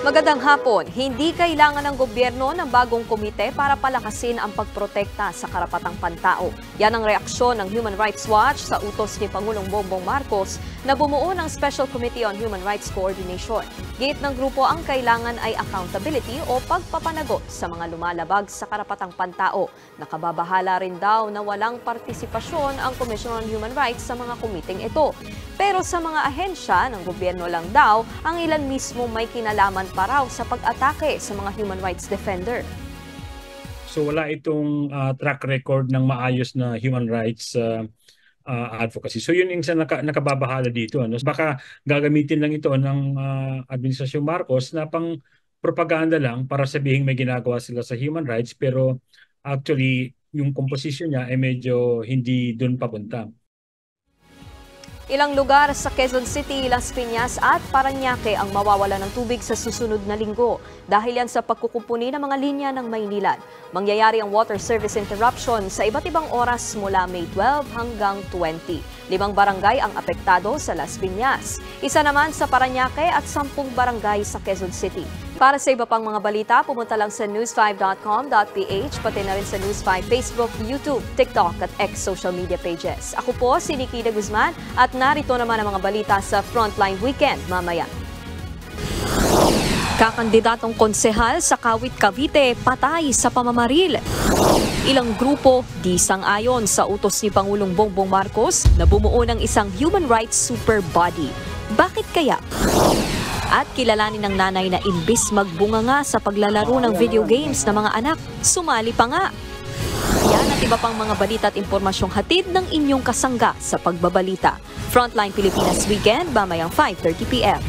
Magandang hapon, hindi kailangan ng gobyerno ng bagong komite para palakasin ang pagprotekta sa karapatang pantao. Yan ang reaksyon ng Human Rights Watch sa utos ni Pangulong Bongbong Marcos na bumuo ng Special Committee on Human Rights Coordination. Giit ng grupo ang kailangan ay accountability o pagpapanagot sa mga lumalabag sa karapatang pantao. Nakababahala rin daw na walang partisipasyon ang Commission on Human Rights sa mga komiting ito. Pero sa mga ahensya ng gobyerno lang daw, ang ilan mismo may kinalaman pa raw sa pag-atake sa mga human rights defender. So wala itong track record ng maayos na human rights advocacy. So yun yung isa nakababahala dito. Ano? Baka gagamitin lang ito ng Administrasyon Marcos na pang propaganda lang para sabihin may ginagawa sila sa human rights, pero actually yung composition niya ay medyo hindi doon papunta. Ilang lugar sa Quezon City, Las Piñas at Parañaque ang mawawala ng tubig sa susunod na linggo dahil yan sa pagkukumpuni ng mga linya ng Maynilad. Mangyayari ang water service interruption sa iba't ibang oras mula May 12 hanggang 20. 5 barangay ang apektado sa Las Piñas. Isa naman sa Parañaque at 10 barangay sa Quezon City. Para sa iba pang mga balita, pumunta lang sa news5.com.ph, pati na rin sa News5 Facebook, YouTube, TikTok at X social media pages. Ako po si Nikita Guzman at narito naman ang mga balita sa Frontline Weekend mamaya. Kakandidatong konsehal sa Kawit, Cavite, patay sa pamamaril. Ilang grupo di sang-ayon sa utos ni Pangulong Bongbong Marcos na bumuo ng isang human rights super body. Bakit kaya? At kilalanin ng nanay na imbis magbunganga sa paglalaro ng video games ng mga anak, sumali pa nga. Yan at iba pang mga balita at impormasyong hatid ng inyong kasangga sa pagbabalita. Frontline Pilipinas Weekend, mamayang 5:30 p.m.